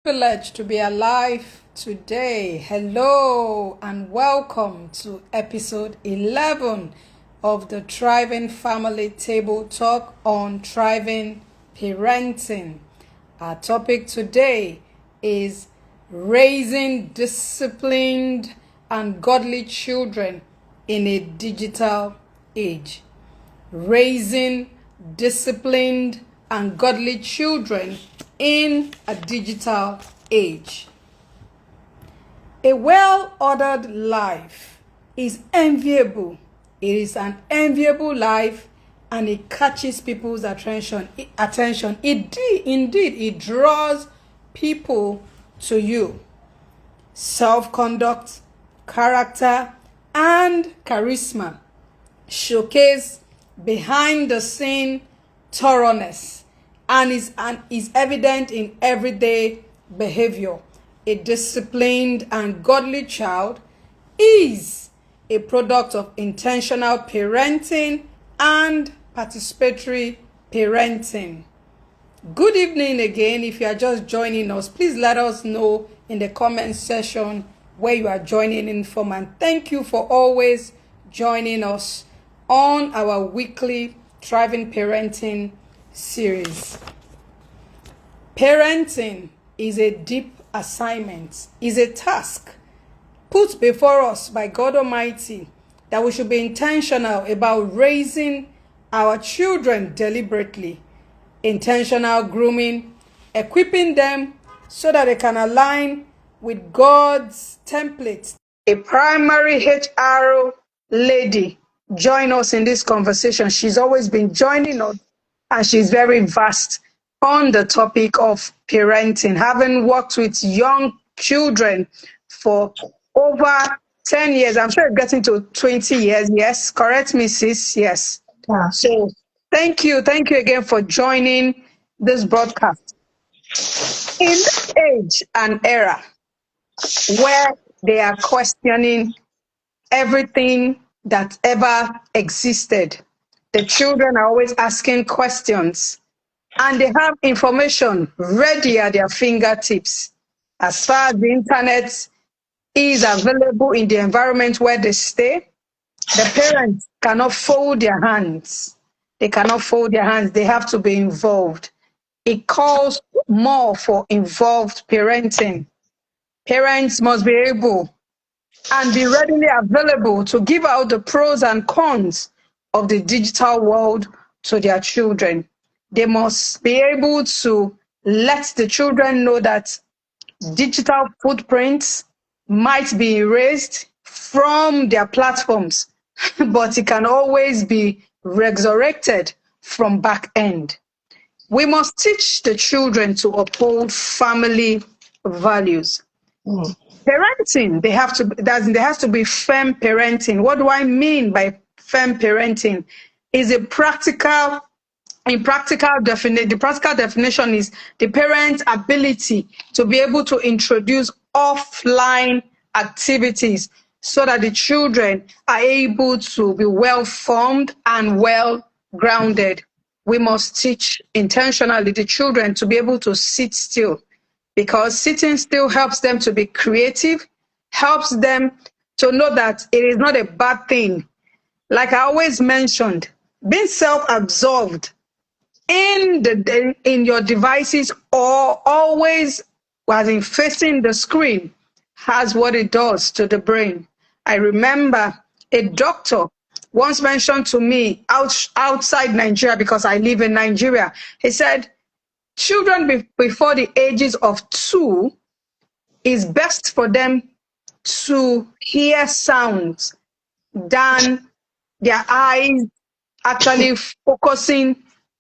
Privileged to be alive today. Hello and welcome to episode 11 of the Thriving Family Table Talk on Thriving Parenting. Our topic today is raising disciplined and godly children in a digital age. Raising disciplined and godly children in a digital age. A well-ordered life is enviable. It is an enviable life and it catches people's attention. Indeed, it draws people to you. Self-conduct, character, and charisma showcase behind the scene thoroughness and is evident in everyday behavior. A disciplined and godly child is a product of intentional parenting and participatory parenting. Good evening again. If you are just joining us, please let us know in the comment section where you are joining in from, and thank you for always joining us on our weekly Thriving Parenting series. Parenting is a deep assignment, is a task put before us by God Almighty that we should be intentional about raising our children deliberately, intentional grooming, equipping them so that they can align with God's template. A primary HR lady join us in this conversation. She's always been joining us and she's very vast on the topic of parenting, having worked with young children for over 10 years. I'm sure it's getting to 20 years. Yes, correct me, sis. Yes. Yeah. So thank you. Thank you again for joining this broadcast. In this age and era where they are questioning everything that ever existed, the children are always asking questions and they have information ready at their fingertips. As far as the internet is available in the environment where they stay, the parents cannot fold their hands. They cannot fold their hands. They have to be involved. It calls more for involved parenting. Parents must be able and be readily available to give out the pros and cons of the digital world to their children. They must be able to let the children know that digital footprints might be erased from their platforms, but it can always be resurrected from back end. We must teach the children to uphold family values. Parenting, there has to be firm parenting. What do I mean by firm parenting? Is a practical in practical definition, the practical definition is the parent's ability to be able to introduce offline activities so that the children are able to be well formed and well grounded. We must teach intentionally the children to be able to sit still, because sitting still helps them to be creative, helps them to know that it is not a bad thing. Like I always mentioned, being self-absorbed in your devices or always as in facing the screen has what it does to the brain. I remember a doctor once mentioned to me outside Nigeria, because I live in Nigeria. He said children before the ages of 2 is best for them to hear sounds than their eyes actually focusing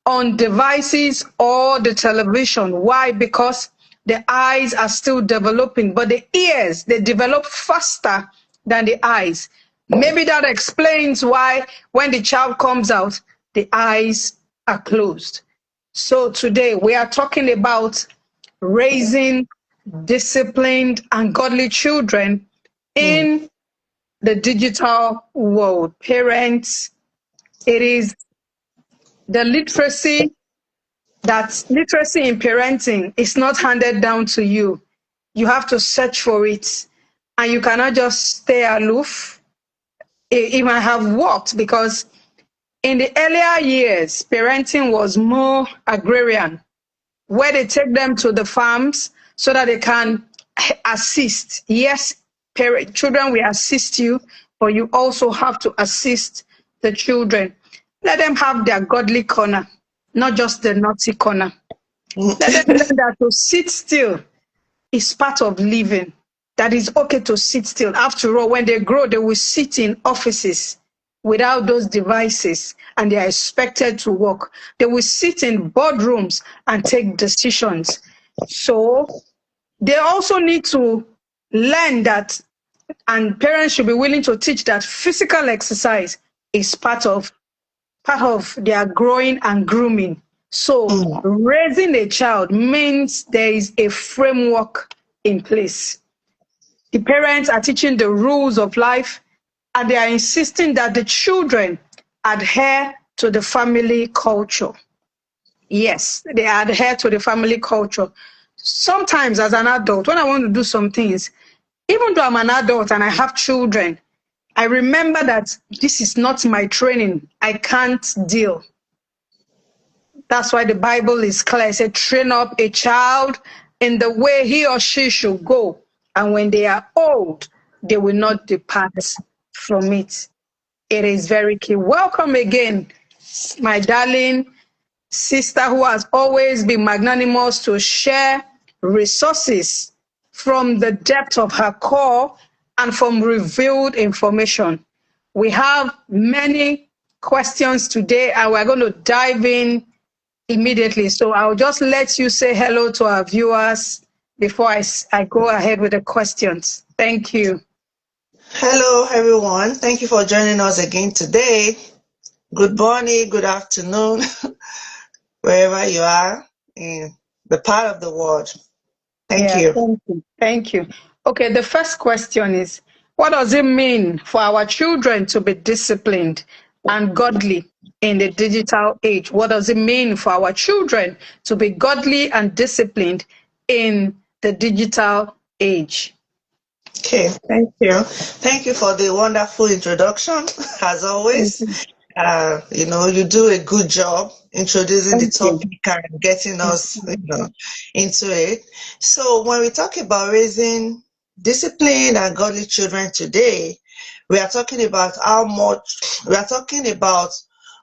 on devices or the television. Why? Because the eyes are still developing, but the ears, they develop faster than the eyes. Maybe that explains why when the child comes out, the eyes are closed. So today we are talking about raising disciplined and godly children in the digital world. Parents, it is the literacy that literacy in parenting is not handed down to you. You have to search for it, and you cannot just stay aloof. It might have worked because in the earlier years, parenting was more agrarian, where they take them to the farms so that they can assist. Yes, children will assist you, but you also have to assist the children. Let them have their godly corner, not just the naughty corner. Let them learn that to sit still is part of living. That is okay to sit still. After all, when they grow, they will sit in offices without those devices and they are expected to work. They will sit in boardrooms and take decisions. So they also need to learn that, and parents should be willing to teach that physical exercise is part of their growing and grooming. So raising a child means there is a framework in place. The parents are teaching the rules of life, and they are insisting that the children adhere to the family culture. Yes, they adhere to the family culture. Sometimes as an adult, when I want to do some things, even though I'm an adult and I have children, I remember that this is not my training. I can't deal. That's why the Bible is clear. It said, train up a child in the way he or she should go. And when they are old, they will not depart from it. It is very key. Welcome again, my darling sister who has always been magnanimous to share resources from the depth of her core and from revealed information. We have many questions today, and we're going to dive in immediately. So I'll just let you say hello to our viewers before I go ahead with the questions. Thank you. Hello, everyone. Thank you for joining us again today. Good morning, good afternoon, wherever you are in the part of the world. Thank you. Thank you. Thank you. Okay, the first question is, what does it mean for our children to be disciplined and godly in the digital age? What does it mean for our children to be godly and disciplined in the digital age? Okay, thank you. Thank you for the wonderful introduction, as always. You do a good job introducing the topic and getting us, into it. So when we talk about raising disciplined and godly children today, we are talking about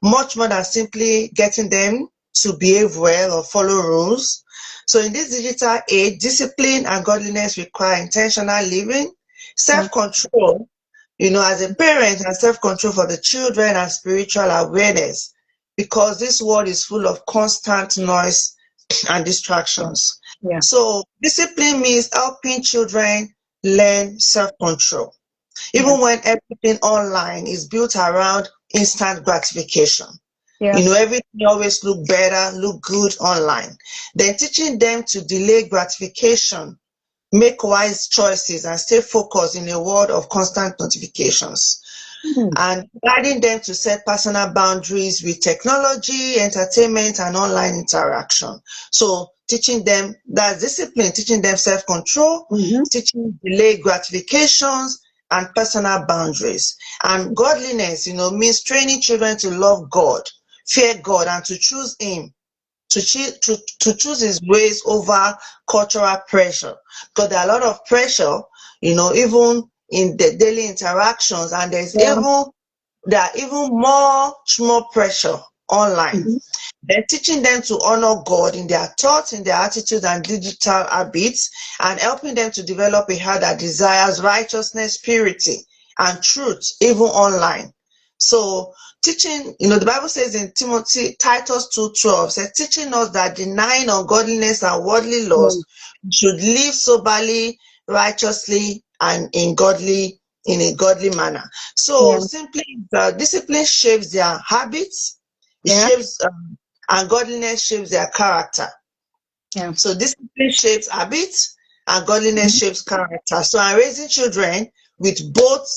much more than simply getting them to behave well or follow rules. So in this digital age, discipline and godliness require intentional living, self-control, as a parent, and self-control for the children and spiritual awareness, because this world is full of constant noise and distractions. So discipline means helping children learn self-control, even when everything online is built around instant gratification. Everything always look better, look good online. Then teaching them to delay gratification, make wise choices, and stay focused in a world of constant notifications. And guiding them to set personal boundaries with technology, entertainment, and online interaction. So teaching them that discipline, teaching them self-control, teaching delay gratifications, and personal boundaries. And godliness, means training children to love God, fear God, and to choose Him, to choose His ways over cultural pressure. Because there are a lot of pressure, even in the daily interactions, and there are even much more pressure online. They're teaching them to honor God in their thoughts, in their attitudes and digital habits, and helping them to develop a heart that desires righteousness, purity, and truth, even online. So teaching, the Bible says in Titus 2:12, says, teaching us that denying ungodliness and worldly lust, should live soberly, righteously, and in a godly manner. So simply, discipline shapes their habits, shapes, and godliness shapes their character. So discipline shapes habits, and godliness shapes character. So raising children with both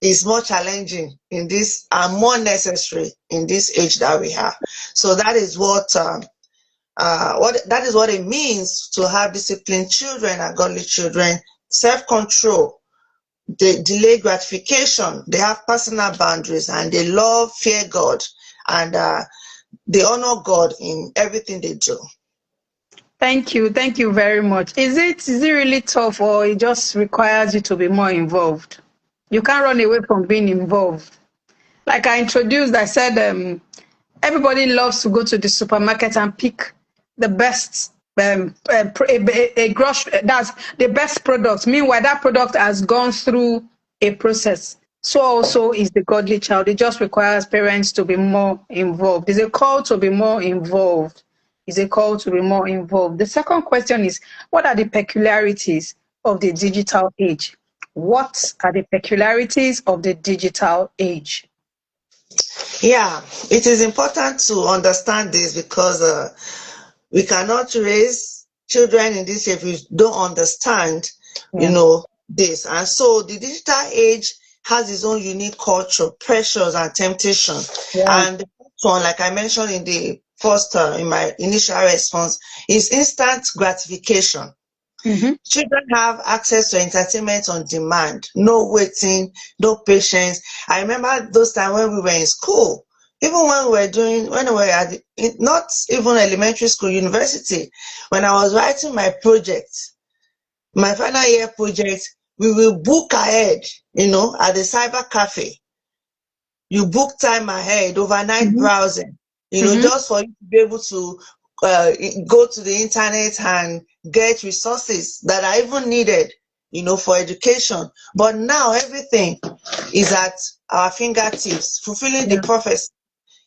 is more challenging in this and more necessary in this age that we have. So that is what that is what it means to have disciplined children and godly children. Self-control, they delay gratification, they have personal boundaries, and they love, fear God, and they honor God in everything they do. Thank you. Thank you very much. Is it really tough, or it just requires you to be more involved? You can't run away from being involved. Like I introduced, I said everybody loves to go to the supermarket and pick the best a grocery, that's the best product. Meanwhile, that product has gone through a process. So also is the godly child. It just requires parents to be more involved. It's a call to be more involved. It's a call to be more involved. The second question is, what are the peculiarities of the digital age? What are the peculiarities of the digital age? Yeah, it is important to understand this because we cannot raise children in this if we don't understand, Yeah. this. And so the digital age has its own unique culture, pressures, and temptation. Yeah. And the first one, like I mentioned in the first, in my initial response, is instant gratification. Mm-hmm. Children have access to entertainment on demand, no waiting, no patience. I remember those times when we were in school, even when we were not even elementary school, university, when I was writing my project, my final year project, we will book ahead, at the cyber cafe. You book time ahead, overnight Mm-hmm. browsing, Mm-hmm. just for you to be able to go to the internet and get resources that are even needed, for education. But now everything is at our fingertips, fulfilling the Yeah. prophecy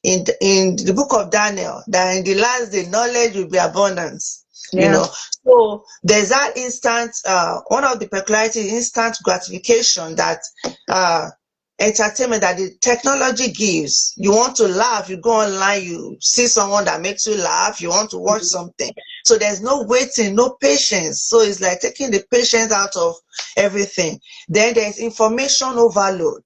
in the book of Daniel, that in the last day knowledge will be abundance. Yeah. So there's that instant, one of the peculiarities, instant gratification that entertainment that the technology gives. You want to laugh, you go online, you see someone that makes you laugh, you want to watch something. So there's no waiting, no patience. So it's like taking the patience out of everything. Then there's information overload.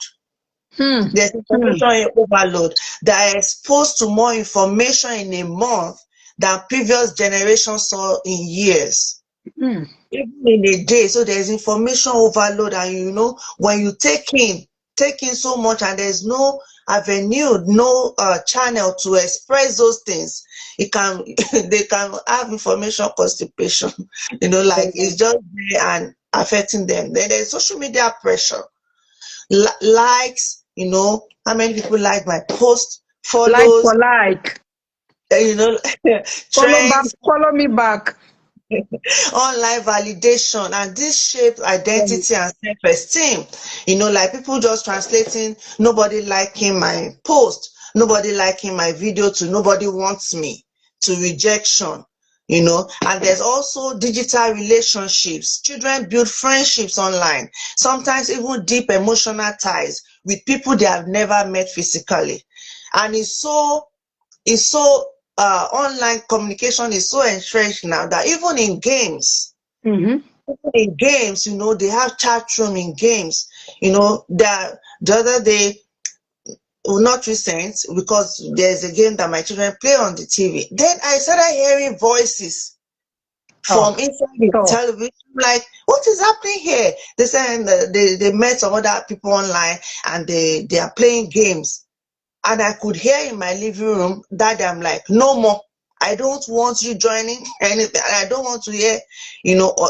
Hmm. There's Hmm. information overload that are exposed to more information in a month than previous generations saw in years, Hmm. even in a day. So there's information overload, and when you take in so much, and there's no avenue, no channel to express those things, it can they can have information constipation. Like it's just there and affecting them. Then there's social media pressure, likes, how many people like my post, Like follows, for like. you know, Follow back. trends, Follow me back. online validation, and this shaped Yeah. identity and self-esteem. Like people just translating nobody liking my post, nobody liking my video, to nobody wants me, to rejection. And there's also digital relationships. Children build friendships online, sometimes even deep emotional ties with people they have never met physically. And it's so online communication is so entrenched now that even in games, Mm-hmm. they have chat room in games. The other day, well, not recent, because there's a game that my children play on the TV. Then I started hearing voices Oh. from inside the So. television, like, what is happening here? They said they met some other people online, and they are playing games. And I could hear in my living room that I'm like, no more. I don't want you joining anything. I don't want to hear,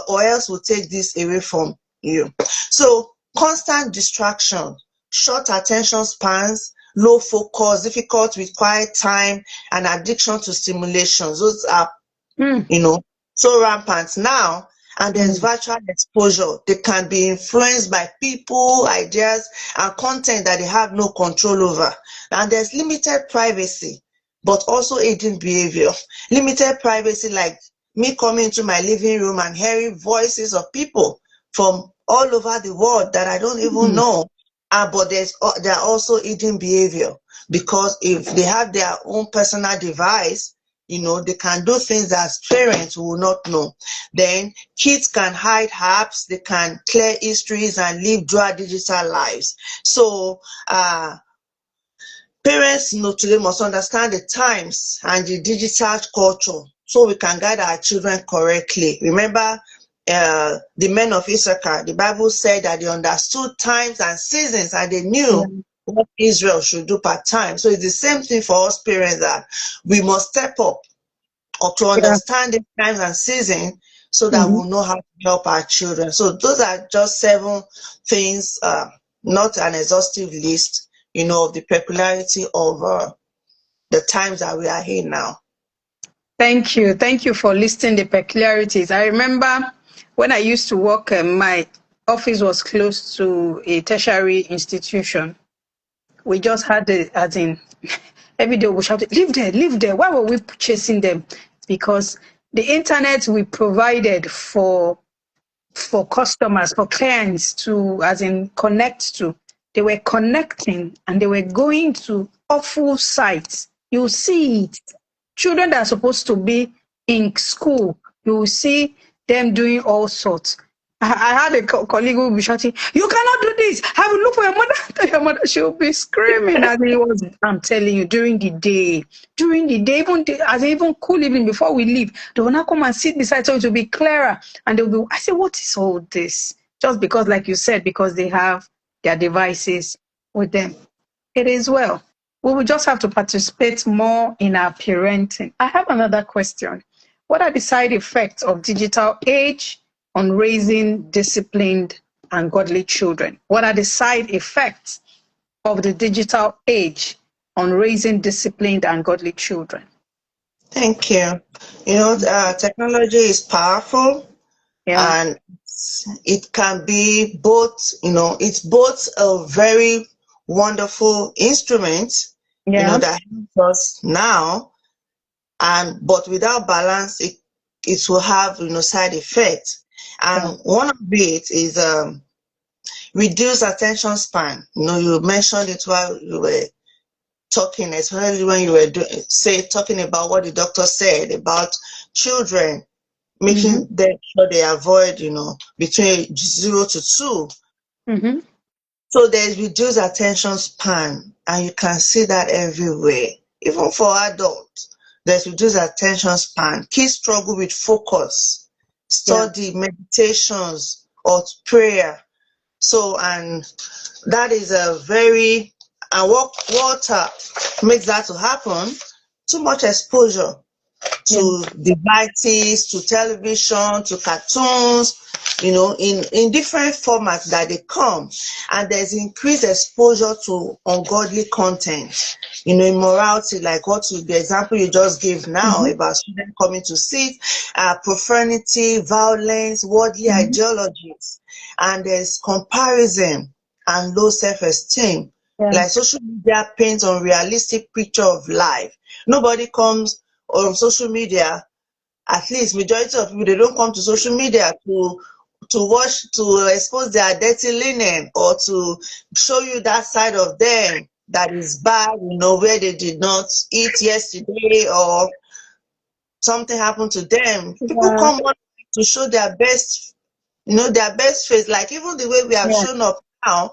or else we'll take this away from you. So constant distraction, short attention spans, low focus, difficult with quiet time, and addiction to stimulations. Those are, Hmm. you know, so rampant now. And there's Hmm. virtual exposure. They can be influenced by people, ideas, and content that they have no control over. And there's limited privacy, but also aiding behavior. Limited privacy, like me coming into my living room and hearing voices of people from all over the world that I don't even Hmm. know. But there are also aiding behavior, because if they have their own personal device, they can do things that parents will not know. Then kids can hide apps, they can clear histories and live dual digital lives. So parents today must understand the times and the digital culture so we can guide our children correctly. Remember, the men of Issachar, the Bible said that they understood times and seasons, and they Yeah. knew what Israel should do per time. So it's the same thing for us parents, that we must step up or to Yeah. understand the times and seasons so that Mhm. we'll know how to help our children. So those are just 7 things, not an exhaustive list, of the peculiarity of the times that we are in now. Thank you. Thank you for listing the peculiarities. I remember when I used to work, my office was close to a tertiary institution. We just had the, as in, every day we shouted, "Live there, live there." Why were we chasing them? Because the internet we provided for customers, for clients to, as in, connect to. They were connecting and they were going to awful sites. You see it. Children that are supposed to be in school, you will see them doing all sorts. I had a colleague who would be shouting, "You cannot do this. I will look for your mother." Tell your mother, she'll be screaming as it was. I'm telling you, during the day, even as even cool evening before we leave, they will now come and sit beside, so it will be clearer. And they'll be, I say, what is all this? Just because, like you said, because they have their devices with them. It is well. We will just have to participate more in our parenting. I have another question. What are the side effects of digital age on raising disciplined and godly children? What are the side effects of the digital age on raising disciplined and godly children? Thank you. Technology is powerful, Yeah, and it can be both, it's both a very wonderful instrument, yeah, that helps us now, but without balance, it will have, side effects. yeah. And one of it is reduced attention span. You mentioned it while you were talking, especially when you were talking about what the doctor said about children, Mm-hmm, making them sure they avoid, between 0 to 2. mm-hmm. So there's reduced attention span, and you can see that everywhere. Even for adults, there's reduced attention span. Kids struggle with focus, Yeah, study, meditations, or prayer. So, and that is a very, and what makes that to happen? Too much exposure yeah. to devices, to television, to cartoons, in different formats that they come. And there's increased exposure to ungodly content, immorality, like the example you just gave now Mm-hmm, about students coming to sit, profanity, violence, worldly mm-hmm. ideologies. And there's comparison and low self-esteem. Yeah, Like social media paints unrealistic picture of life. Nobody comes on social media, at least majority of people, they don't come to social media to expose their dirty linen, or to show you that side of them that is bad, where they did not eat yesterday, or something happened to them. People yeah, come on to show their best, their best face. Like even the way we have yeah, shown up now,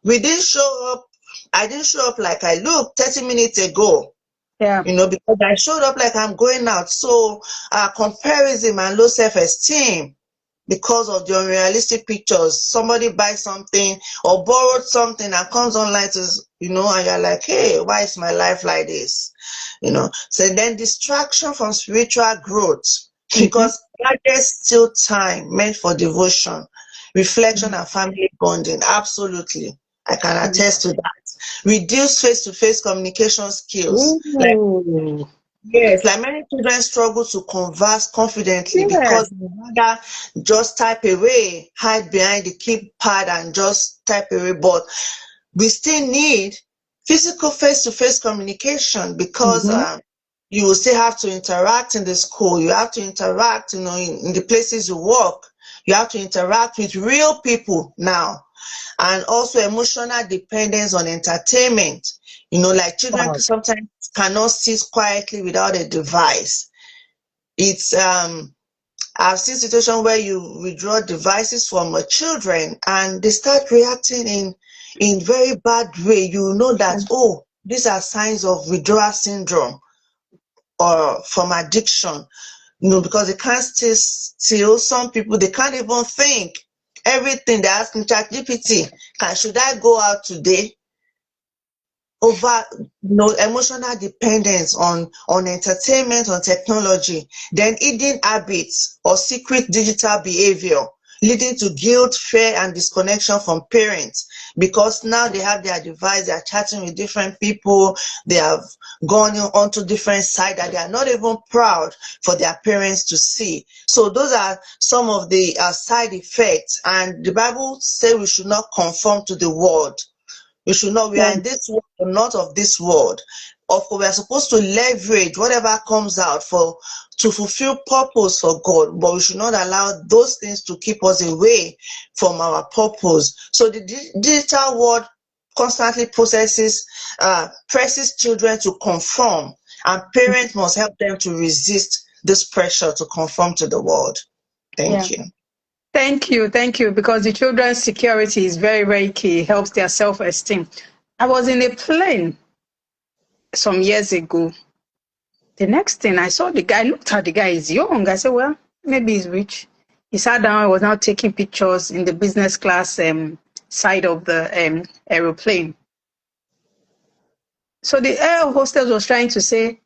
we didn't show up. I didn't show up like I looked 30 minutes ago. yeah. Because I showed up like I'm going out. So comparison and low self-esteem because of the unrealistic pictures. Somebody buys something or borrowed something and comes online to, and you're like, hey, why is my life like this? So then distraction from spiritual growth, Mm-hmm. because there's still time meant for devotion, reflection, and family bonding. Absolutely. I can attest to that. Reduce face-to-face communication skills. Like, Ooh. yes, like many children struggle to converse confidently Yeah. because they rather just type away, hide behind the keypad and just type away. But we still need physical face-to-face communication, because Mm-hmm. you will still have to interact in the school. You have to interact, in the places you work. You have to interact with real people now. And also emotional dependence on entertainment. Like children Wow. sometimes cannot sit quietly without a device. It's I've seen situations where you withdraw devices from children and they start reacting in very bad way. You know that, these are signs of withdrawal syndrome or from addiction. because they can't stay still. Some people, they can't even think. Everything they're asking ChatGPT, should I go out today? Over emotional dependence on entertainment, on technology, then hidden habits or secret digital behavior leading to guilt, fear, and disconnection from parents, because now they have their device, they are chatting with different people, they have gone onto different sites that they are not even proud for their parents to see. So those are some of the side effects, and the Bible says we should not conform to the world. We should not, we are in this world, but not of this world. Of course, we are supposed to leverage whatever comes out to fulfill purpose for God, but we should not allow those things to keep us away from our purpose. So the digital world constantly presses children to conform, and parents must help them to resist this pressure to conform to the world. Thank you. Thank you, because the children's security is very, very key. It helps their self-esteem. I was in a plane some years ago. The next thing I saw the guy, I looked at the guy, he's young. I said, well, maybe he's rich. He sat down, I was now taking pictures in the business class side of the aeroplane. So the air hostess was trying to say,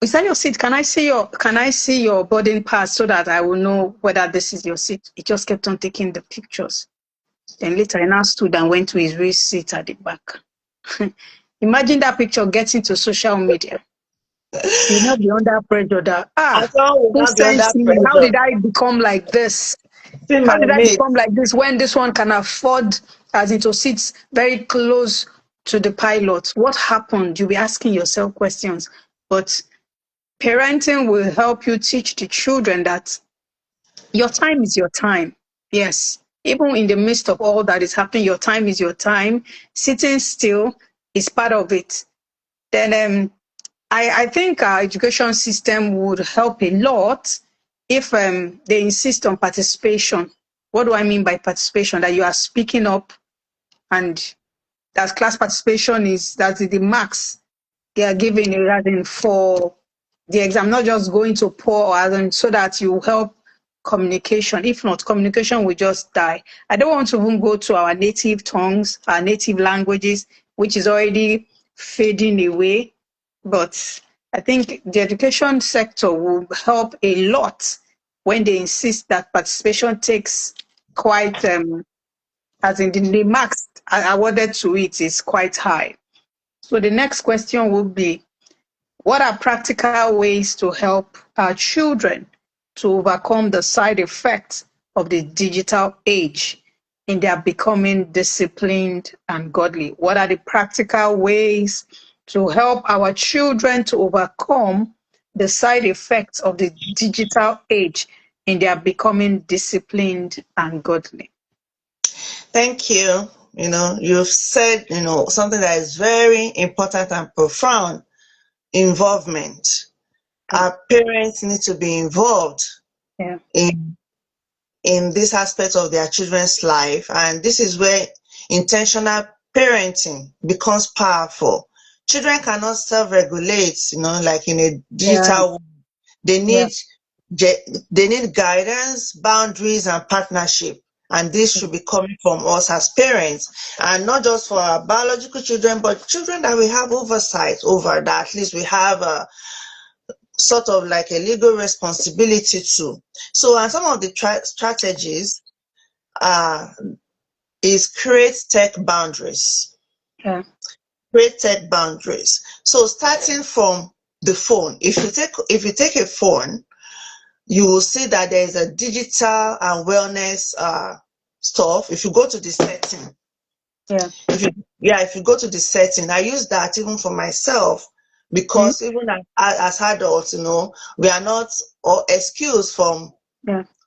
is that your seat? Can I see your boarding pass so that I will know whether this is your seat? He just kept on taking the pictures. Then later I now stood and went to his real seat at the back. Imagine that picture getting to social media. You'll not be under pressure that, who sent me? How did I become like this? How did I become like this when this one can afford as into seats very close to the pilot? What happened? You'll be asking yourself questions. But parenting will help you teach the children that your time is your time. Yes. Even in the midst of all that is happening, your time is your time. Sitting still is part of it. Then I think our education system would help a lot if they insist on participation. What do I mean by participation? That you are speaking up, and that class participation is that the marks they are giving for the exam, not just going to pour so that you help communication. If not, communication will just die. I don't want to even go to our native tongues, our native languages, which is already fading away. But I think the education sector will help a lot when they insist that participation takes quite, as in the marks awarded to it is quite high. So the next question will be, what are practical ways to help our children to overcome the side effects of the digital age in their becoming disciplined and godly? What are the practical ways to help our children to overcome the side effects of the digital age in their becoming disciplined and godly? Thank you. You've said, something that is very important and profound: involvement. Our parents need to be involved in this aspect of their children's life, and this is where intentional parenting becomes powerful. Children cannot self-regulate, like in a digital world. They need guidance, boundaries, and partnership. And this should be coming from us as parents, and not just for our biological children, but children that we have oversight over, that at least we have a sort of like a legal responsibility to. So, and some of the strategies is create tech boundaries. Create tech boundaries. So, starting from the phone, if you take a phone, you will see that there is a digital and wellness stuff. If you go to the setting, if you go to the setting, I use that even for myself, because even as adults, we are not excused from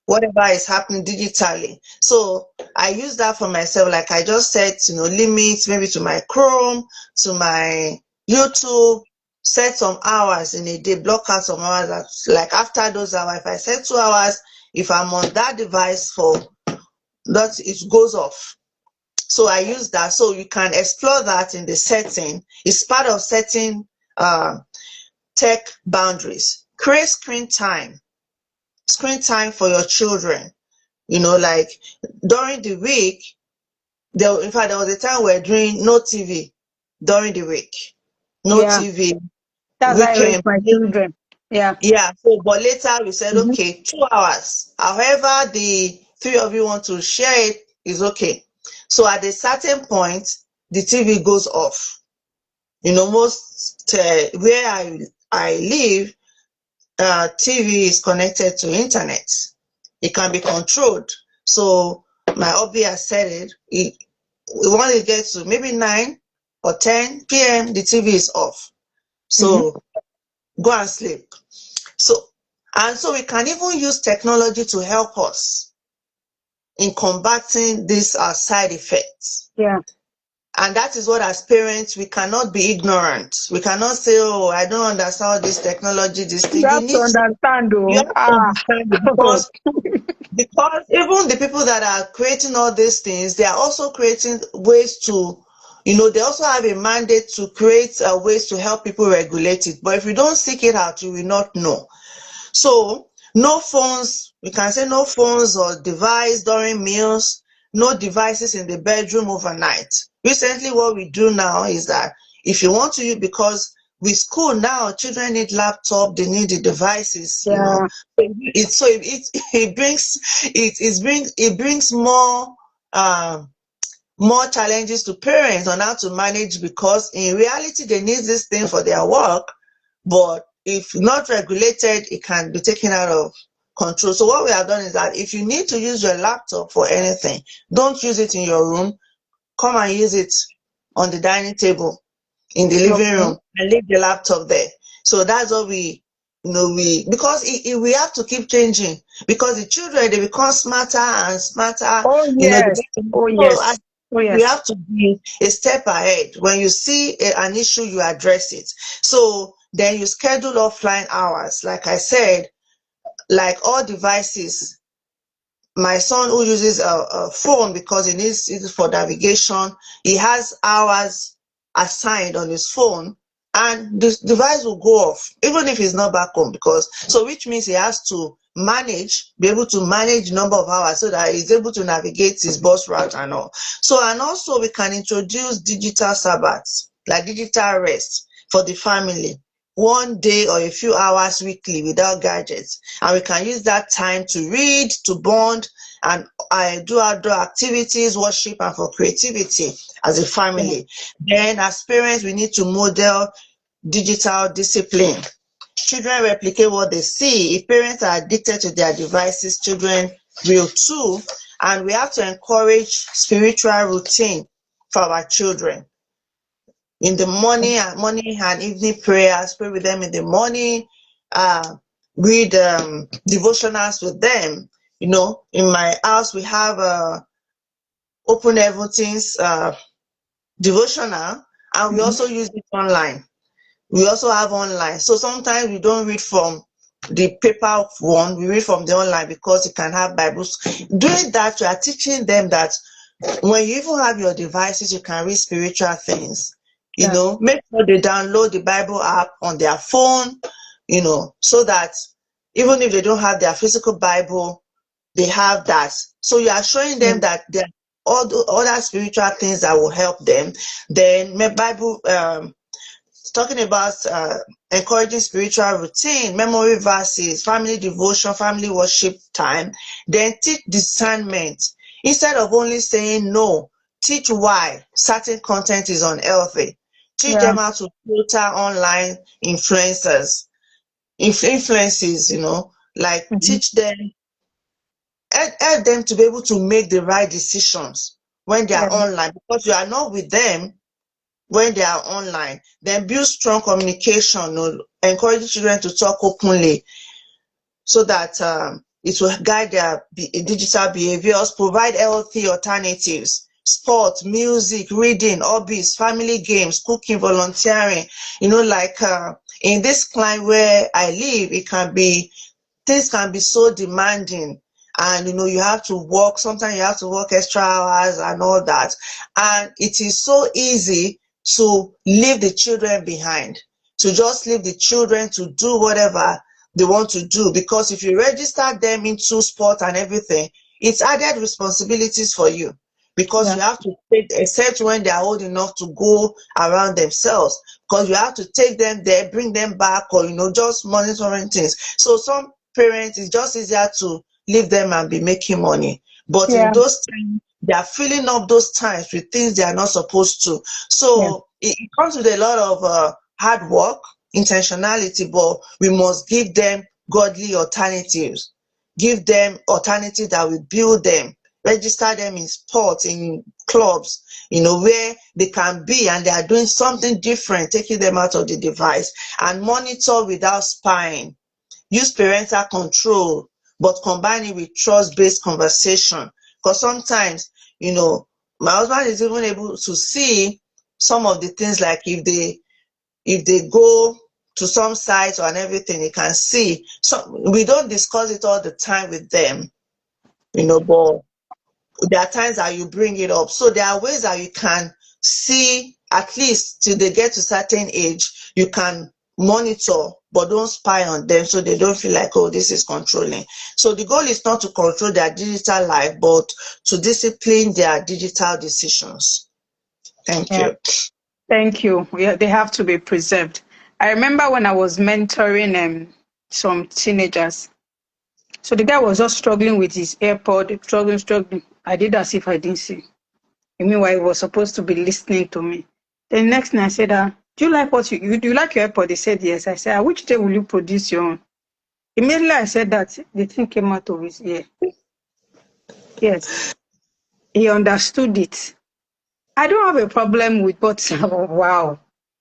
whatever is happening digitally. So I use that for myself. Like I just set, limits maybe to my Chrome, to my YouTube. Set some hours in a day, block out some hours. Like after those hours, if I set 2 hours, if I'm on that device for that, it goes off. So I use that. So you can explore that in the setting. It's part of setting tech boundaries. Create screen time. screen time for your children. Like during the week, in fact, there was a time we're doing no TV during the week. No Yeah. TV, That's how I raise weekend. my children. Yeah. Yeah. So, but later we said, Mm-hmm. okay, 2 hours. However, the three of you want to share it is okay. So at a certain point, the TV goes off. Most where I live, TV is connected to internet. It can be controlled. So my hubby has said it. When it gets to maybe 9 or 10 p.m., the TV is off. Mm-hmm. So go and sleep. So we can even use technology to help us in combating these side effects. Yeah. And that is what, as parents, we cannot be ignorant. We cannot say, oh, I don't understand this technology, this You thing. have to understand, You though. have to Ah. understand it, because even the people that are creating all these things, they are also creating ways to, they also have a mandate to create ways to help people regulate it. But if you don't seek it out, you will not know. So no phones, we can say no phones or device during meals, no devices in the bedroom overnight. Recently, what we do now is that if you want to use, because with school now, children need laptop, they need the devices, Yeah. it brings more challenges to parents on how to manage, because in reality they need this thing for their work, but if not regulated, it can be taken out of control. So what we have done is that if you need to use your laptop for anything, don't use it in your room. Come and use it on the dining table in the living Okay. room and leave the laptop there. So that's what because we have to keep changing, because the children, they become smarter and smarter. Oh, yes. Oh, So yes. Oh, we yes. have to be a step ahead. When you see an issue, you address it. So then you schedule offline hours. Like I said, like all devices, my son who uses a phone because he needs it for navigation, he has hours assigned on his phone, and the device will go off even if he's not back home, which means he has to be able to manage the number of hours so that he's able to navigate his bus route and all. So, and also we can introduce digital Sabbaths, like digital rest for the family, 1 day or a few hours weekly without gadgets, and we can use that time to read, to bond, and I do outdoor activities, worship, and for creativity as a Yeah. family. Then as parents, we need to model digital discipline. Children replicate what they see. If parents are addicted to their devices, children will too. And we have to encourage spiritual routine for our children. In the morning and evening prayers, pray with them in the morning, read devotionals with them. In my house, we have Open Heavens devotional, and we Mhm. also use it online. We also have online. So sometimes we don't read from the paper one, we read from the online, because it can have Bibles. Doing that, you are teaching them that when you even have your devices, you can read spiritual things. Yeah. Make sure they download the Bible app on their phone, so that even if they don't have their physical Bible, they have that. So you are showing Yeah. them that there are all the other spiritual things that will help them. Then Bible, talking about encouraging spiritual routine, memory verses, family devotion, family worship time. Then teach discernment. Instead of only saying no, teach why certain content is unhealthy. Teach Yeah. them how to filter online influences, like Mhm. teach them, help them to be able to make the right decisions when they Yeah. are online, because you are not with them when they are online. Then build strong communication, encourage children to talk openly, so that it will guide their digital behaviors. Provide healthy alternatives, sports, music, reading, hobbies, family games, cooking, volunteering. Like in this climate where I live, things can be so demanding, and you have to work. Sometimes you have to work extra hours and all that, and it is so easy to leave the children behind, to just leave the children to do whatever they want to do, because if you register them into sport and everything, it's added responsibilities for you, because Yeah. you have to take, except when they are old enough to go around themselves, because you have to take them there, bring them back, or just monitoring things. So some parents, it's just easier to leave them and be making money, but in Yeah. those times they are filling up those times with things they are not supposed to. Yeah. So it comes with a lot of hard work, intentionality, but we must give them godly alternatives. Give them alternatives that will build them. Register them in sports, in clubs, where they can be and they are doing something different, taking them out of the device, and monitor without spying. Use parental control, but combine it with trust-based conversation. Because sometimes, my husband is even able to see some of the things, like if they go to some sites and everything, he can see. So we don't discuss it all the time with them, but there are times that you bring it up. So there are ways that you can see, at least till they get to certain age, you can monitor, but don't spy on them so they don't feel like, oh, this is controlling. So the goal is not to control their digital life, but to discipline their digital decisions. Thank Yeah. you. Thank you. Yeah, they have to be preserved. I remember when I was mentoring some teenagers. So the guy was just struggling with his AirPod, struggling. I did as if I didn't see. And meanwhile, he was supposed to be listening to me. The next thing I said, do you like do you like your AirPod? He said yes. I said, which day will you produce your own? Immediately I said that, the thing came out of his ear. Yes, he understood it. I don't have a problem with, but wow.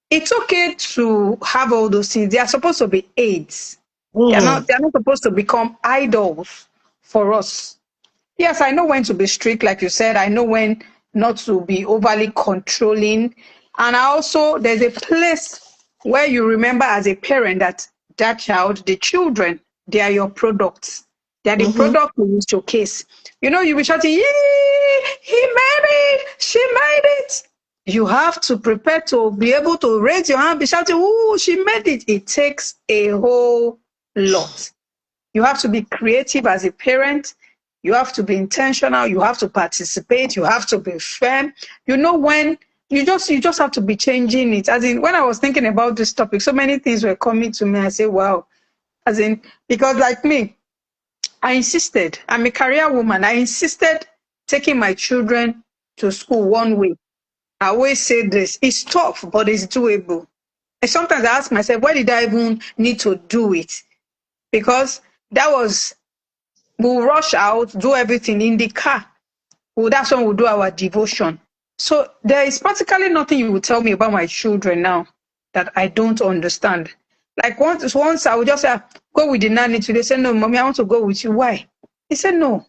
It's okay to have all those things. They are supposed to be aids. Mm, They're not supposed to become idols for us. Yes, I know when to be strict, like you said. I know when not to be overly controlling. And I also, there's a place where you remember as a parent that the children, they are your products. They are the mm-hmm, product you showcase. You'll be shouting, yay, he made it, she made it. You have to prepare to be able to raise your hand, be shouting, ooh, she made it. It takes a whole lot. You have to be creative as a parent. You have to be intentional. You have to participate. You have to be firm. When you just have to be changing it. As in, when I was thinking about this topic, so many things were coming to me. I say, wow. As in, because like me, I insisted. I'm a career woman. I insisted taking my children to school one way. I always say this. It's tough, but it's doable. And sometimes I ask myself, why did I even need to do it? Because that was we'll rush out, do everything in the car. Well, that's when we'll do our devotion. So there is practically nothing you will tell me about my children now that I don't understand. Like once I would just say, go with the nanny today. They say, no, mommy, I want to go with you. Why? He said, no,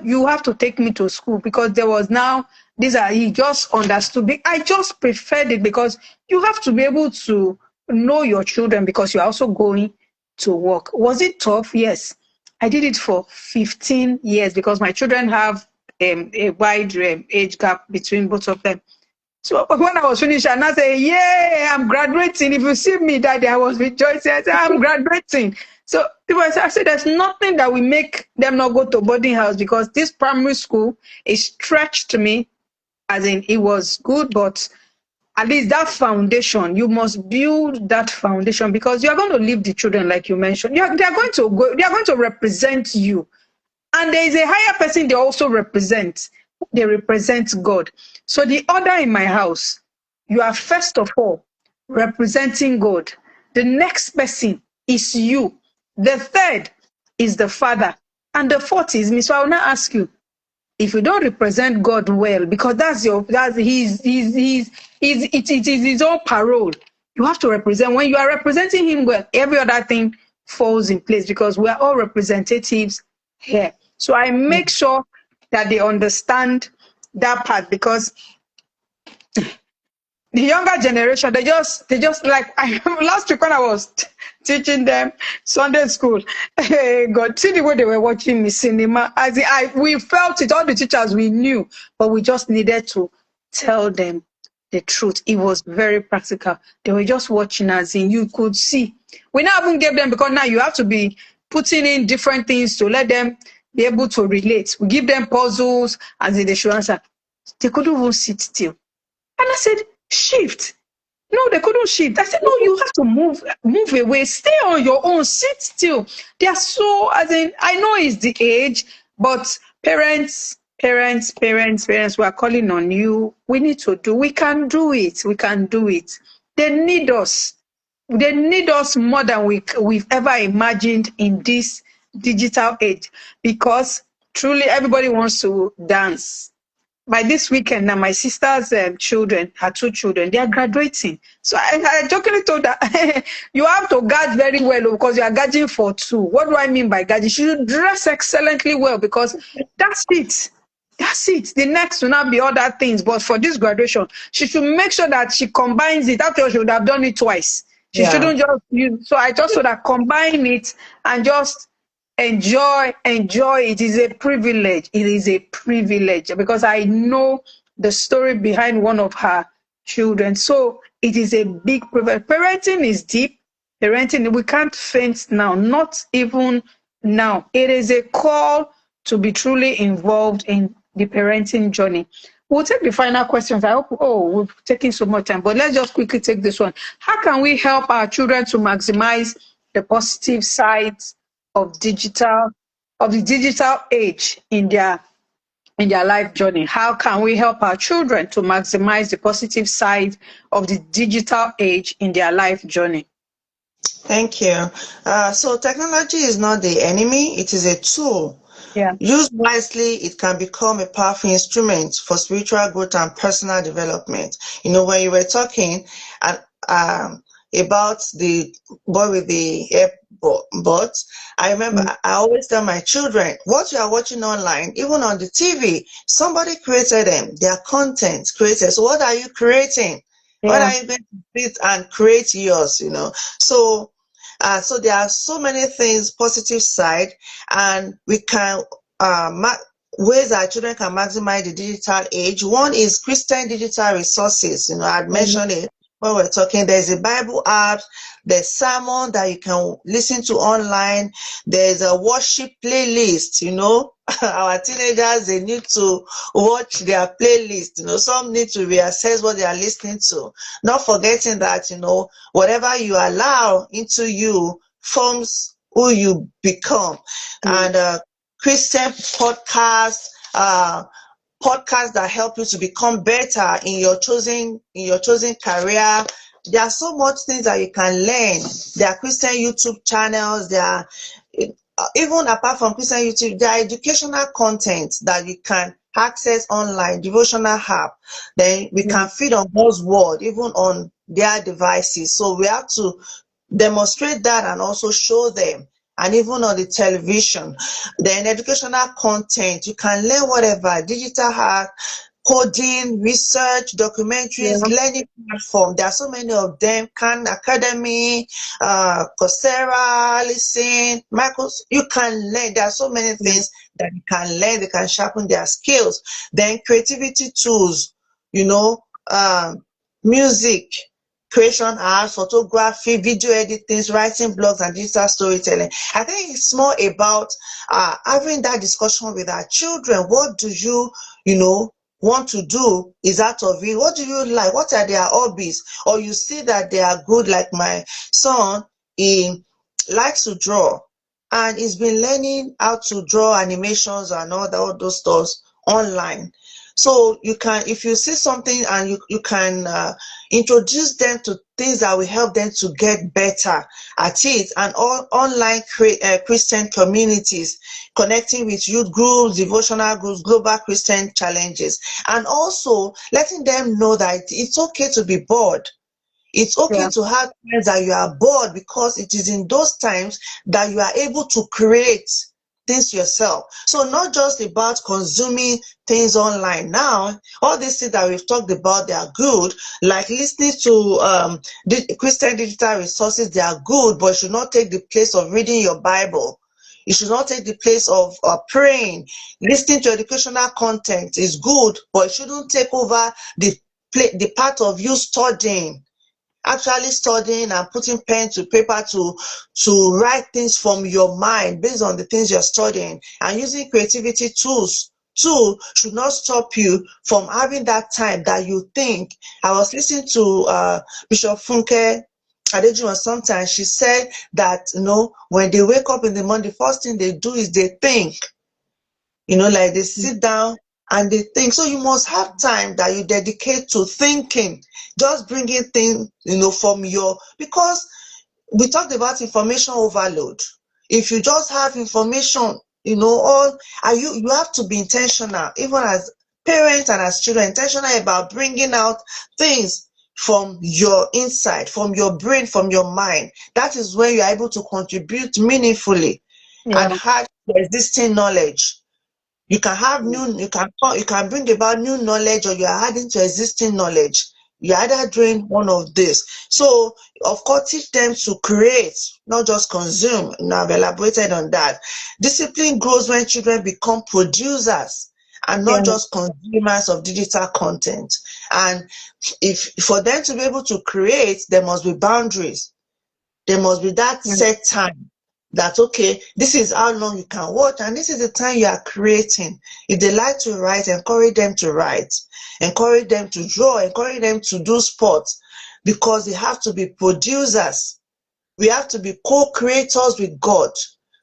you have to take me to school because there was now, he just understood. I just preferred it because you have to be able to know your children because you're also going to work. Was it tough? Yes. I did it for 15 years because my children have a wide age gap between both of them. So when I was finished, and I said, "Yeah, I'm graduating." If you see me that day, I was rejoicing. I said, "I'm graduating." So I said, "There's nothing that will make them not go to boarding house because this primary school is stretched me, as in it was good, but at least that foundation, you must build that foundation because you are going to leave the children, like you mentioned. They are going to go. They are going to represent you. And there is a higher person they also represent. They represent God. So the order in my house, you are first of all representing God. The next person is you. The third is the Father. And the fourth is me. So I will now ask you, if you don't represent God well, because it is his own parole. You have to represent. When you are representing him well, every other thing falls in place because we are all representatives here. So I make sure that they understand that part because the younger generation, they just like last week when I was teaching them Sunday school. Hey, God, see the way they were watching me cinema. We felt it, all the teachers we knew, but we just needed to tell them the truth. It was very practical. They were just watching, as in you could see. We now even gave them, because now you have to be putting in different things to let them be able to relate. We give them puzzles and then they should answer. They couldn't even sit still. And I said, shift. No, they couldn't shift. I said, no, you have to move away, stay on your own, sit still. They are so, as in, I know it's the age, but parents, we are calling on you. We need to do, we can do it. We can do it. They need us. They need us more than we've ever imagined in this digital age, because truly everybody wants to dance. By this weekend now, my sister's children, her two children, they are graduating. So I jokingly told her, you have to guard very well because you are guarding for two. What do I mean by guarding? She should dress excellently well, because that's it. That's it. The next will not be other things. But for this graduation, she should make sure that she combines it. After all, she would have done it twice. She shouldn't just use. So I just sort of combine it and just enjoy it. Is a privilege. It is a privilege, because I know the story behind one of her children. So it is a big privilege. Parenting is deep. Parenting, we can't faint now, not even now. It is a call to be truly involved in the parenting journey. We'll take the final questions. I hope, we've taken so much time, but let's just quickly take this one. How can we help our children to maximize the positive sides of the digital age in their life journey? How can we help our children to maximize the positive side of the digital age in their life journey? Thank you. So technology is not the enemy, it is a tool. Yeah. Used wisely, it can become a powerful instrument for spiritual growth and personal development. You know, when you were talking about the boy with the AirPods, I remember I always tell my children, what you are watching online, even on the TV, somebody created them, their content created. So what are you creating? Yeah. What are you going to sit and create yours, you know? So there are so many things, positive side, and we can ways our children can maximize the digital age. One is Christian digital resources. You know, I mentioned it when we're talking. There's a Bible app, there's sermon that you can listen to online. There's a worship playlist. You know, our teenagers, they need to watch their playlist. You know, some need to reassess what they are listening to. Not forgetting that, you know, whatever you allow into you forms who you become. And Christian podcasts, podcasts that help you to become better in your chosen career. There are so much things that you can learn. There are Christian YouTube channels. There are, even apart from Christian YouTube, there are educational content that you can access online, devotional app. Then we can feed on God's word, even on their devices. So we have to demonstrate that and also show them. And even on the television. Then educational content, you can learn whatever, digital hack, coding, research, documentaries, learning platform. There are so many of them. Khan Academy, Coursera, Listen, Marcos. You can learn. There are so many things that you can learn. They can sharpen their skills. Then creativity tools, you know, music, creation arts, photography, video editing, writing blogs, and digital storytelling. I think it's more about having that discussion with our children. What do you want to do? Is out of it? What do you like? What are their hobbies? Or you see that they are good, like my son, he likes to draw, and he's been learning how to draw animations and all those stuff online. So you can, if you see something and you can introduce them to things that will help them to get better at it, and all online Christian communities, connecting with youth groups, devotional groups, global Christian challenges, and also letting them know that it's okay to be bored. It's okay to have times that you are bored, because it is in those times that you are able to create things yourself. So not just about consuming things online. Now, all these things that we've talked about, they are good. Like listening to Christian digital resources, they are good, but it should not take the place of reading your Bible. It should not take the place of praying. Listening to educational content is good, but it shouldn't take over the part of you studying. actually studying and putting pen to paper to write things from your mind based on the things you're studying, and using creativity tools too should not stop you from having that time that you think. I was listening to Bishop Funke Adejuwon. Sometimes she said that, when they wake up in the morning, the first thing they do is they think. Like they sit down and they think. So you must have time that you dedicate to thinking, just bringing things, because we talked about information overload. If you just have information, you have to be intentional, even as parents and as children, intentional about bringing out things from your inside, from your brain, from your mind. That is when you're able to contribute meaningfully and Yeah. add to existing knowledge. You can have you can bring about new knowledge, or you are adding to existing knowledge. You're either doing one of this. So, of course, teach them to create, not just consume. I've elaborated on that. Discipline grows when children become producers and Yeah. not just consumers of digital content. And if for them to be able to create, there must be boundaries. There must be that Yeah. set time that, okay, this is how long you can watch, and this is the time you are creating. If they like to write, encourage them to write, encourage them to draw, encourage them to do sports, because they have to be producers. We have to be co-creators with God.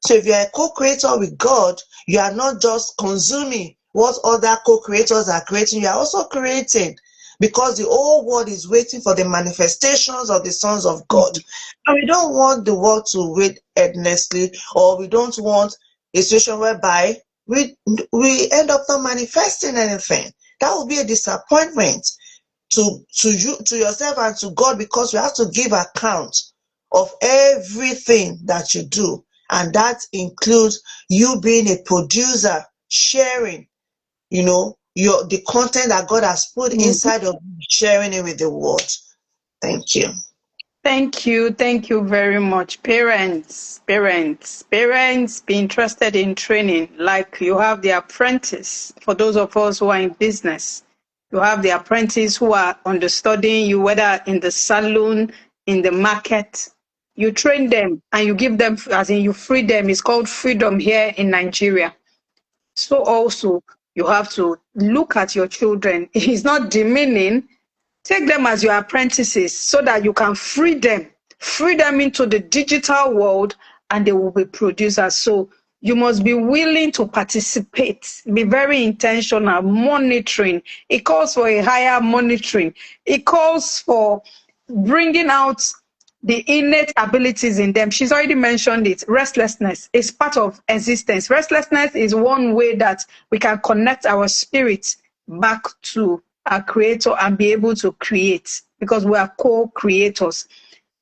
So if you are a co-creator with God, you are not just consuming what other co-creators are creating, you are also creating, because the whole world is waiting for the manifestations of the sons of God. And we don't want the world to wait endlessly, or we don't want a situation whereby we end up not manifesting anything. That would be a disappointment to you, to yourself, and to God, because we have to give account of everything that you do, and that includes you being a producer, sharing, the content that God has put Mhm. inside of you, sharing it with the world. Thank you. Thank you. Thank you very much. Parents, be interested in training. Like you have the apprentice, for those of us who are in business, you have the apprentice who are understudying you, whether in the salon, in the market. You train them and you give them, as in you free them. It's called freedom here in Nigeria. So also, you have to look at your children. It's not demeaning. Take them as your apprentices so that you can free them into the digital world, and they will be producers. So you must be willing to participate, be very intentional, monitoring. It calls for a higher monitoring. It calls for bringing out the innate abilities in them. She's already mentioned it. Restlessness is part of existence. Restlessness is one way that we can connect our spirit back to our creator and be able to create, because we are co-creators.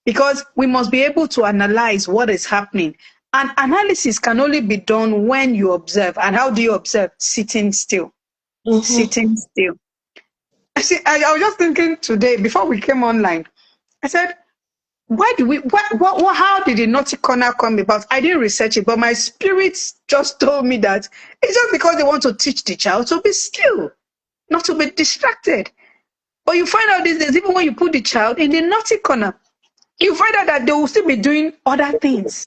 Because we must be able to analyze what is happening. And analysis can only be done when you observe. And how do you observe? Sitting still. Mm-hmm. Sitting still. I was just thinking today before we came online. I said, why do we how did the naughty corner come about? I didn't research it, but my spirit just told me that it's just because they want to teach the child to be still, not to be distracted. But you find out these days, even when you put the child in the naughty corner, you find out that they will still be doing other things.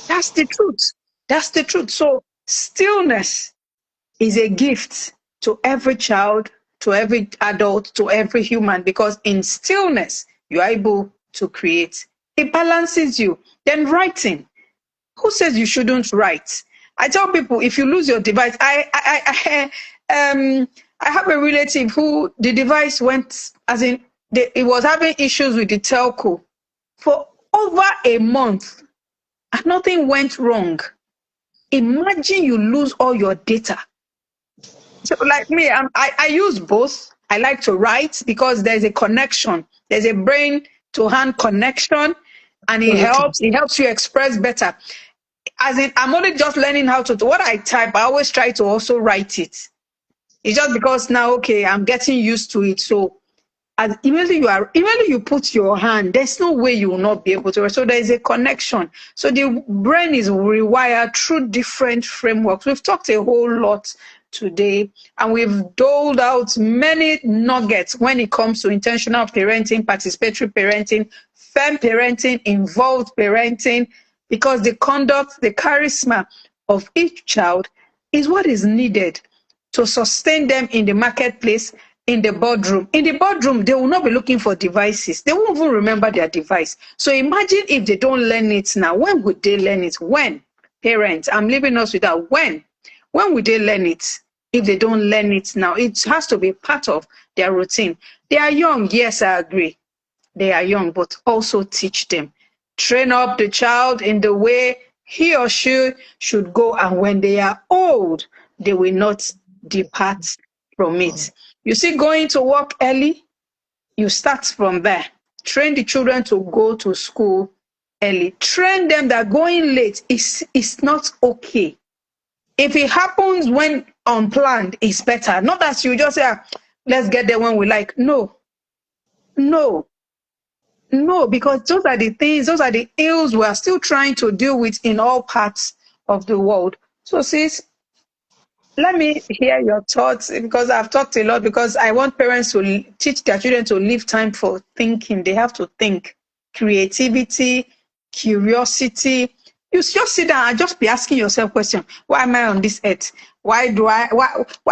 That's the truth. That's the truth. So stillness is a gift to every child, to every adult, to every human, because in stillness, you are able to create. It balances you. Then writing. Who says you shouldn't write? I tell people, if you lose your device, I have a relative who the device went, as in, it was having issues with the telco for over a month, and nothing went wrong. Imagine you lose all your data. So like me, I use both. I like to write because there's a connection. There's a brain to hand connection, and Absolutely. it helps you express better. As in, I'm only just learning how to do what I type. I always try to also write it. It's just because now, okay, I'm getting used to it. So as immediately you put your hand, there's no way you will not be able to. So there is a connection. So the brain is rewired through different frameworks. We've talked a whole lot today, and we've doled out many nuggets when it comes to intentional parenting, participatory parenting, firm parenting, involved parenting, because the conduct, the charisma of each child is what is needed to sustain them in the marketplace, in the boardroom. In the boardroom, they will not be looking for devices. They won't even remember their device. So imagine if they don't learn it now. When would they learn it? When? Parents, I'm leaving us with that. When? When would they learn it? If they don't learn it now, it has to be part of their routine. They are young. Yes, I agree. They are young, but also teach them. Train up the child in the way he or she should go. And when they are old, they will not depart from it. You see, going to work early, you start from there. Train the children to go to school early. Train them that going late is not okay. If it happens when unplanned, it's better. Not that you just say, let's get there when we like. No, no, no, because those are the things, those are the ills we are still trying to deal with in all parts of the world. So, sis, let me hear your thoughts, because I've talked a lot, because I want parents to teach their children to leave time for thinking. They have to think. Creativity, curiosity. You just sit down and just be asking yourself questions. Why am I on this earth? Why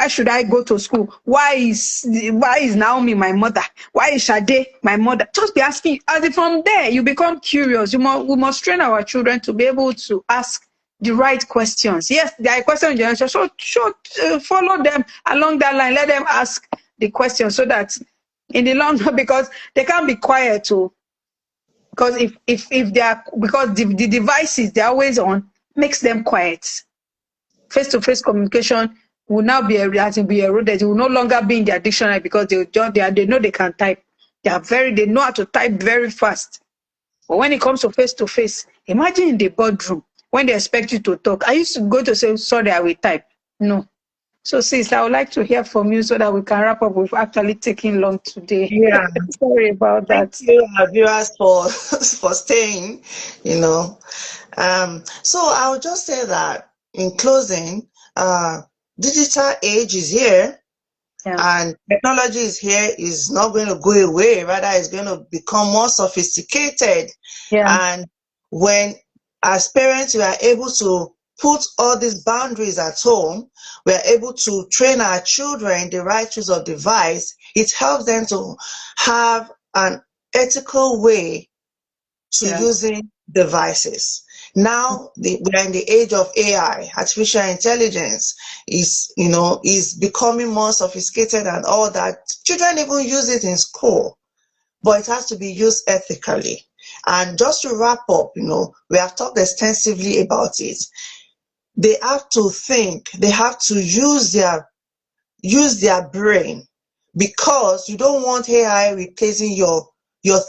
should I go to school? Why is Naomi my mother? Why is Sade my mother? Just be asking. And from there, you become curious. We must train our children to be able to ask the right questions. Yes, there are questions in the so follow them along that line. Let them ask the questions, so that in the long run, because they can't be quiet too. Because if they are, because the devices they're always on makes them quiet. Face-to-face communication will now be eroded. It will no longer be in their dictionary, because they know they can type. They know how to type very fast. But when it comes to face-to-face, imagine in the boardroom when they expect you to talk. I used to go to say, sorry, I will type. No. So, sis, I would like to hear from you so that we can wrap up. We've actually taken long today. Yeah. Sorry about Thank that. you, our viewers, for for staying. You know, so I'll just say that in closing, digital age is here. Yeah. And technology is not going to go away, rather it's going to become more sophisticated. Yeah. And when, as parents, we are able to put all these boundaries at home, we are able to train our children the right use of device, it helps them to have an ethical way to Yeah. using devices. Now we're in the age of AI, artificial intelligence is becoming more sophisticated and all that. Children even use it in school, but it has to be used ethically. And just to wrap up, we have talked extensively about it. They have to think, they have to use their brain, because you don't want AI replacing your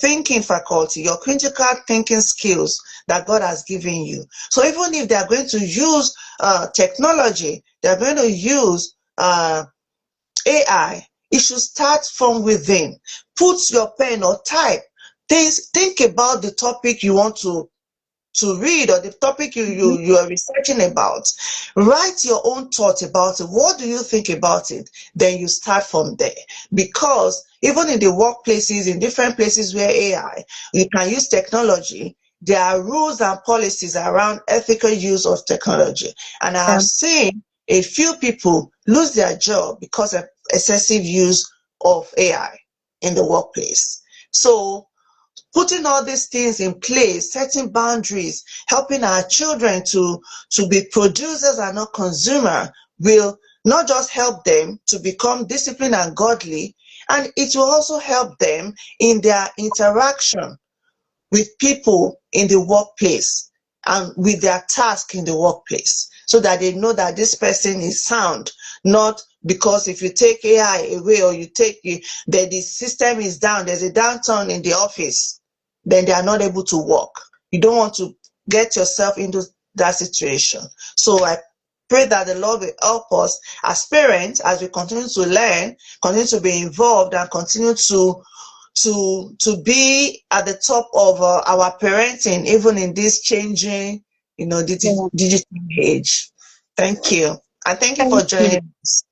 thinking faculty, your critical thinking skills that God has given you. So even if they're going to use technology, they're going to use AI, it should start from within. Put your pen or type. Think about the topic you want to read, or the topic you are researching about. Write your own thoughts about it. What do you think about it? Then you start from there. Because even in the workplaces, in different places where you can use technology, there are rules and policies around ethical use of technology. And I have seen a few people lose their job because of excessive use of AI in the workplace. So putting all these things in place, setting boundaries, helping our children to be producers and not consumer, will not just help them to become disciplined and godly, and it will also help them in their interaction with people in the workplace and with their task in the workplace, so that they know that this person is sound. Not because if you take AI away, or that the system is down, there's a downturn in the office, then they are not able to work. You don't want to get yourself into that situation. So I pray that the Lord will help us as parents, as we continue to learn, continue to be involved, and continue to be at the top of our parenting, even in this changing, digital age. Thank you. And thank you for Thank you. joining us.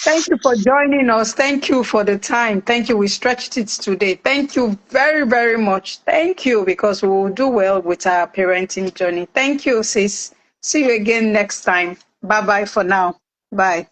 Thank you for joining us. Thank you for the time. Thank you. We stretched it today. Thank you very, very much. Thank you, because we will do well with our parenting journey. Thank you, sis. See you again next time. Bye bye for now. Bye.